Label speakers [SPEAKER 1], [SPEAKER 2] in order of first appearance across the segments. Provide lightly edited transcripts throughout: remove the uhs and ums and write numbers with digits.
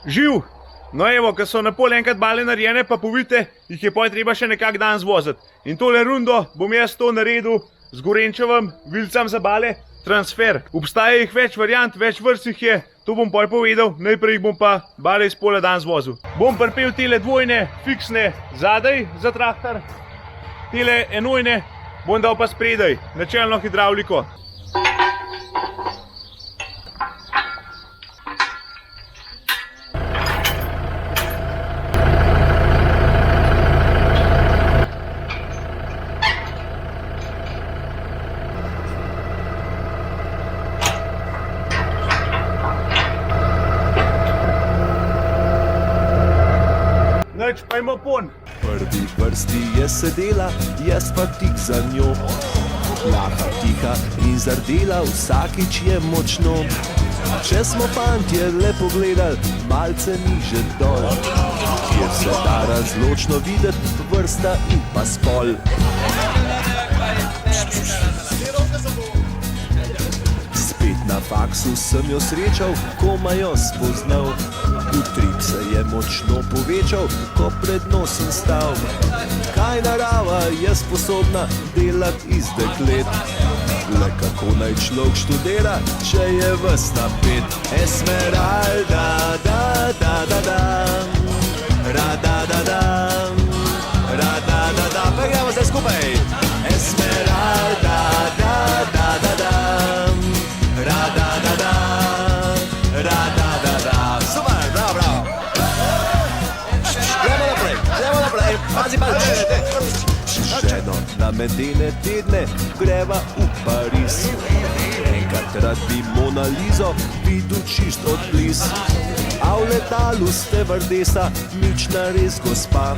[SPEAKER 1] Živ! No evo, ko so na pol enkrat bale narejene, pa povite, jih je potem treba še nekak dan zvoziti. In tole rundo bom jaz to naredil z Gorenčevim vilcem za bale, transfer. Obstaja jih več variant, več vrst jih je, to bom potem povedal, najprej jih bom pa bale iz pola dan zvozil. Bom pripel tele dvojne, fiksne zadaj za traktor, tele enojne bom dal pa spredaj, načelno hidravliko. Nič, pa ima pon.
[SPEAKER 2] Prvi vrsti je sedela, jaz pa tik za njo. Laha tiha in zardela, vsakič je močno. Če smo fantje le pogledali, malce niže dol, kjer se da razločno videti vrsta in pa spol. Spet na faksu sem jo srečal, komaj jo spoznal. Utrip se je močno povečal, ko pred nosom stal. Kaj narava je sposobna delati iz deklet? Le kako naj človek študira, če je ves napet? Esmeralda, da, da, da, da, ra, da, da, da, ra, da, da, da, pa gremo zdaj skupaj. Esmeralda, da, da, da, da, ra, da, da, da, ra, da, da, da. Super, bravo, bravo. Gremo naprej, pazi, ženo na medene tedne greva v Pariz. Enkrat rad bi Mona Lizo videl čist od bliz. A v letalu ste vrdesa, mična res gospa.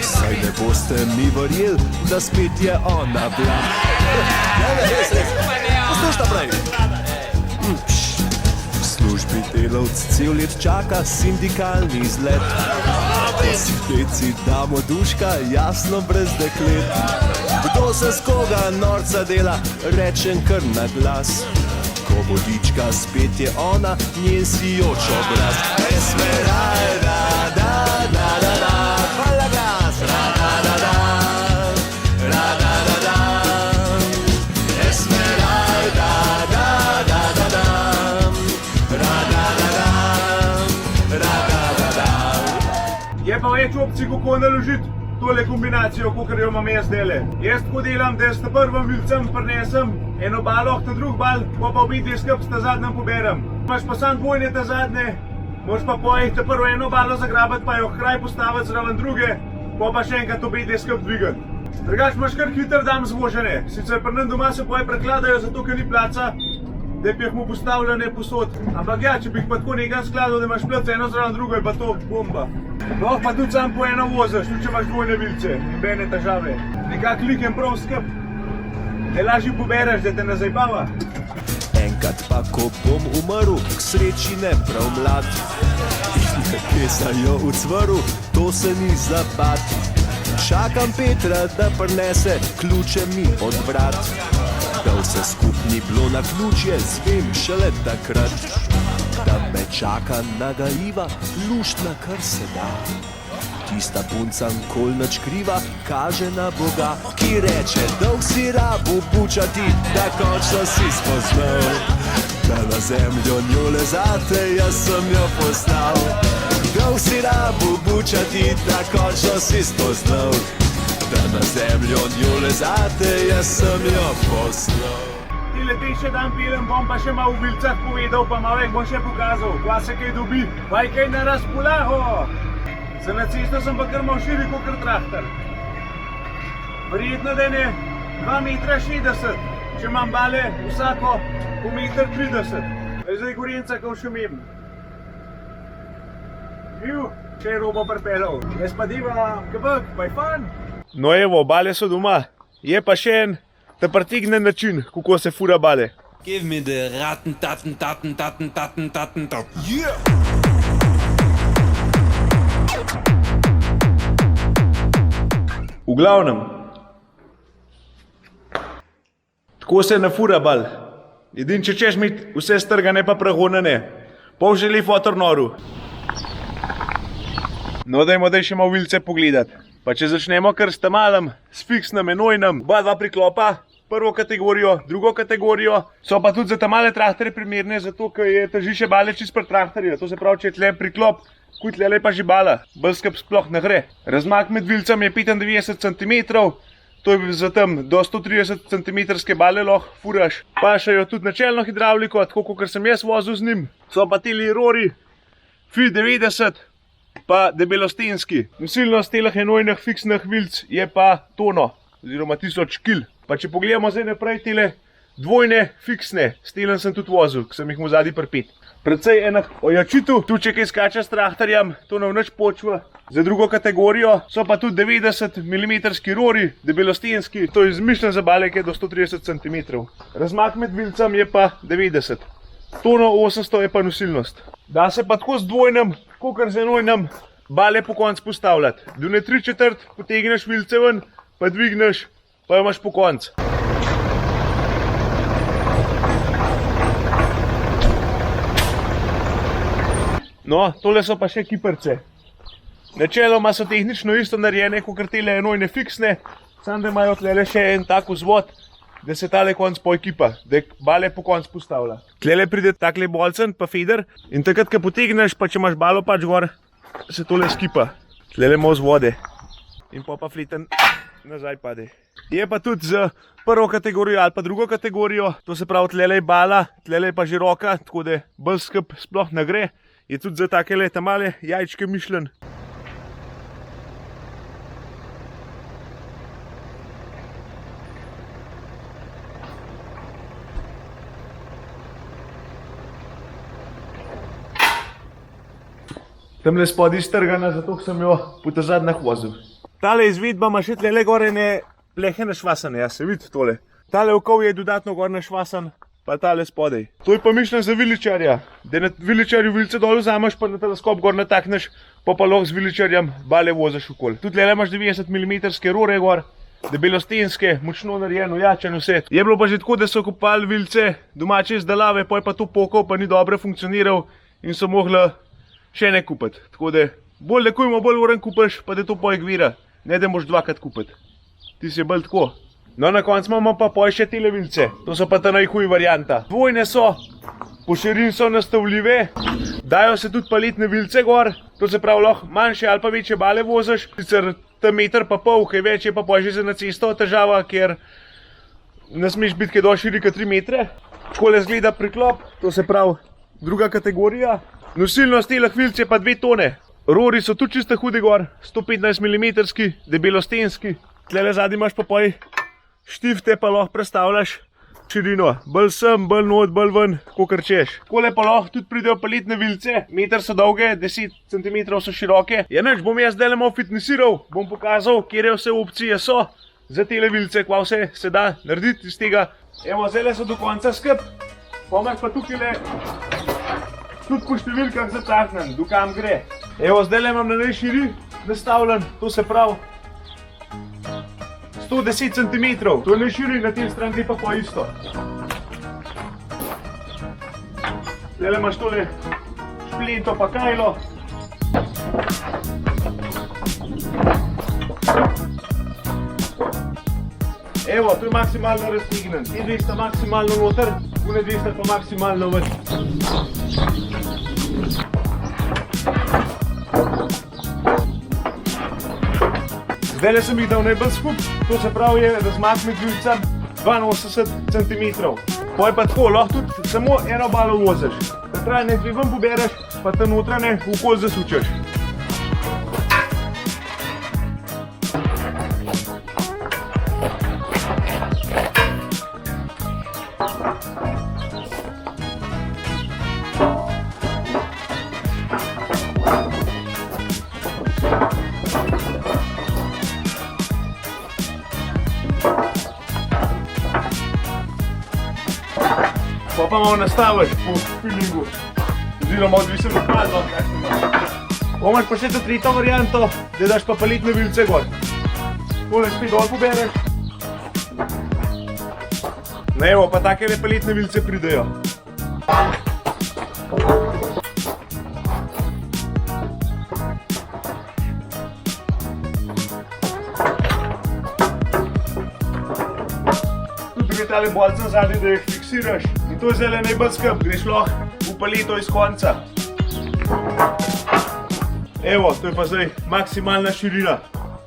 [SPEAKER 2] Saj ne boste mi verjel, da spet je ona bila. Res, posluš naprej. V službi delavc cel let čaka sindikalni izlet. Ko si deci damo duška, jasno brez deklet. Kdo se s koga norca dela, rečem kar na glas. Ko vodička spet je ona, njen sijoč obraz. Esmeralda, da, da, da, da, hvala glas, ra, da, da, da, ra, da, da, da. Esmeralda, da, da, da, da, ra, da, da, da, ra, da, da, da.
[SPEAKER 1] Je pa več opcij, kako naložiti tole kombinacijo, kakor jo imam jaz dele. Jaz tako delam, da s prvim vilcem prinesem eno balo, ta drug bal, pa obidve skupaj ta zadnjem poberem. Imaš pa sam dvojne ta zadnje, moraš pa ta prvo eno balo zagrabati, pa jo hkraj postaviti zraven druge, pa še enkrat obidve skupaj dvigati. Drugač imaš kar hiter dan zvožene, sicer pri nam doma se prekladajo, zato ker ni placa, da bi jih mu postavljene posod. Ampak ja, če bi jih pa tako nekaj skladal, da imaš plac eno zraven drugo, je pa to bomba. Lahko pa tudi sam po eno voziš, tudi če imaš dvojne vilce, nobene težave. Nekak likem prav skup, da lažje pobereš, da te ne zajbava.
[SPEAKER 2] Enkrat pa, ko bom umrl, k sreči ne prav mlad. In kje sem jo ucvrl, to se ni za bat. Čakam Petra, da prinese ključe mi od vrat. Da vse skupni bilo na ključje, zvem šele takrat, da me čaka nagajiva, luštna kar se da. Tista punca nikoli nič kriva, kaže na Boga, ki reče, dolg si rabu bučati, da končno si spoznal, da na zemljo njo lezate, jaz sem jo poznal. Dolg si rabu bučati, da končno si spoznal, da na zemljo njo lezate, jaz sem jo poznal.
[SPEAKER 1] Tile te še dan pilem, bom pa še malo v vilcah povedal, pa malo bom še pokazal, kva se kaj dobi, pa je kaj na razpolago. Za na cesto sem pa kar mal širi kakor traktor. Verjetno, da je 2,60 m, če imam bale vsako po 1,30 m. Zdaj Gorenca, ko šumim. Živ, če je robo pripeljal. Jaz pa divam kabak, pa je fan. No evo, bale so doma. Je pa še en ta pretegnen način, kako se fura bale.
[SPEAKER 3] Give me the ratten, tatten, tatten, tatten, tatten, tatten, tatten.
[SPEAKER 2] Yeah!
[SPEAKER 1] V glavnem, tako se ne fura bal. Edin, če češ imeti vse strgane pa pregonane. Pol želi fotor noru. No, dajmo daj še malo vilce pogledati. Pa če začnemo kar s tamalem, s fiksnem, enojnem, dva priklopa, prvo kategorijo, drugo kategorijo, so pa tudi za tamale traktorje primerne, zato ker je težišče bale čist pri traktorju. To se pravi, če je tle priklop, kuj tle pa že bala, bolj skrb sploh ne gre. Razmak med vilcem je 95 cm, to je za tam do 130 cm bale lahko furaš. Pašajo tudi načelno hidravliko, tako kot sem jaz vozil z njim. So pa tili rori, FI 90, pa debelostenski. Nosilnost teleh enojnih fiksnih vilc je pa tono, oziroma 1000 kg. Pa če pogledamo zdaj naprej tele dvojne fiksne, s telen sem tudi vozil, ki sem jih mu zadnji pripet. Predvsej enak ojačitu, tu če kaj skače s traktorjem, to nam nič počva. Za drugo kategorijo so pa tudi 90 mm rori, debelostenski, to je izmišljen za bale, ki je do 130 cm. Razmak med vilcem je pa 90. Tono 800 je pa nosilnost. Da se pa tako z dvojnem, kakor z enojnem, bale po konc postavljati. Do ne 3/4 potegneš vilce ven, pa dvigneš, pa imaš po konc. No, tole so pa še kiprce. Načeloma so tehnično isto narejene, kot tele enojne fiksne, samo da imajo tlele še en tak vzvod, da se tale konc poj kipa, da bale po konc postavlja. Tlele pride takle bolcen pa feder in takrat, ko potegneš, pa če imaš balo pač gor, se tole skipa. Tlele ima vzvode in pa fleten nazaj pade. Je pa tudi za prvo kategorijo ali pa drugo kategorijo, to se pravi tlele je bala, tlele je pa široka, tako da bolj skrb sploh ne gre. Je tudi za takele tamale jajčke mišljen. Tamle spodaj strgana, zato sem jo po ta zadnjih vozil. Tale izvedba ima še tlele gore ne plehe našvasane, ja se vidi tole. Tale okov je dodatno gor našvasan, pa tale spodaj. To je pa mišljen za viličarja, da na viličarju vilce dol vzameš, pa na teleskop gor natakneš, pa lahko z viličarjem bale voziš okoli. Tudi tlele imaš 90 mm rore gor, debelostenske, močno narejeno, jačen vse. Je bilo pa že tako, da so kopali vilce domače izdelave, pa je pa to pokal, pa ni dobro funkcioniral in so mogli še ne kupiti. Tako da bolj lekujmo, bolj uren kupiš, pa da to poj gvira, ne da moš dvakrat kupiti. Ti si bolj tako. No, na koncu imamo pa poj še tele vilce, to so pa ta najhuj varianta. Dvojne so, po širini so nastavljive, dajo se tudi paletne vilce gor, to se pravi lahko manjše ali pa večje bale voziš, sicer tam meter pa pol, kaj več je pa poj že za na cesto težava, ker ne smeš biti kaj dosti širika 3 metre. Takole izgleda priklop, to se pravi druga kategorija. Nosilnost teleh vilc je pa 2 tone. Rori so tudi čisto hudi gor, 115 mm, debelostenski. Tlele zadnji imaš pa poj štifte, pa lahko prestavljaš širino. Bolj sem, bolj not, bolj ven, kakor češ. Takole pa lahko tudi pridejo paletne vilce, meter so dolge, 10 cm so široke. Ja nič, bom jaz zdaj malo fitnessiral, bom pokazal, kjer vse opcije so za tele vilce, kva vse se da narediti iz tega. Evo, zdaj so do konca skrb, pomaž pa tukaj tudi po številkah zataknem, do kam gre. Evo, zdaj imam na najširi nastavljen, to se pravi 110 cm, to je najširi, na tem strani pa po isto. Zdaj imaš tole šplento pa kajlo. Evo, to je maksimalno raztegnen, te 200 maksimalno noter, tune 200 pa maksimalno ven. Zdaj sem jih dal najbolj skup, to se pravi je razmak med vilcem 82 cm. Poj pa tako, lahko tudi samo eno balo voziš. Trajne dve ven pobereš, pa te notranje okoli zasučeš. Pa malo nastaviš po feelingu, oziroma odvisen od padlo, kakšno imaš. Pomaž pa še to tretjo varianto, da daš pa paletne vilce gor. Tole spet dol pobereš. No evo, pa takele paletne vilce pridejo. tale bolcem zadnji, da jih fiksiraš. In to je zdaj najbolj skrb, greš lahko v paleto iz konca. Evo, to je pa zdaj maksimalna širina.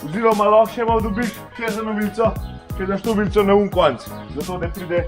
[SPEAKER 1] Oziroma lahko še malo dobiš, še za novilco, če daš novilco na konc. Zato da pride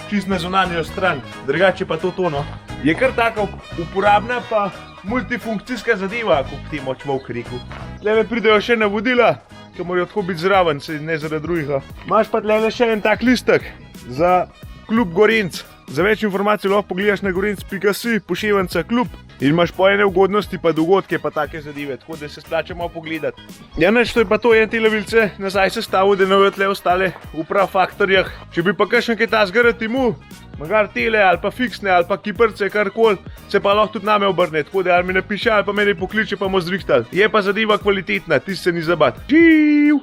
[SPEAKER 1] čist na zunanjo stran. Drugače pa to no. Je kar taka uporabna pa multifunkcijska zadeva, kot ti močmo v kriku. Tlele pridejo še navodila, ki morajo tako biti zraven, se ne zaradi drugega. Imaš pa tlele še en tak listek za klub Gorenc. Za več informacij lahko pogledaš na gorenc.si, pošiljka klub. In imaš po ene ugodnosti pa dogodke pa take zadeve, tako da se splača malo pogledati. Ja, neč, to je pa to, en te levilce nazaj sestavil, da ne bojo tle ostale v prav faktorjah. Če bi pa kakšen kaj ta zgrati mu, magar tele ali pa fiksne ali pa kiprce, karkoli, se pa lahko tudi name obrne, tako da ali mi napiše ali pa mene pokliče, pa bomo zrihtali. Je pa zadeva kvalitetna, ti se ni zabat. Živ!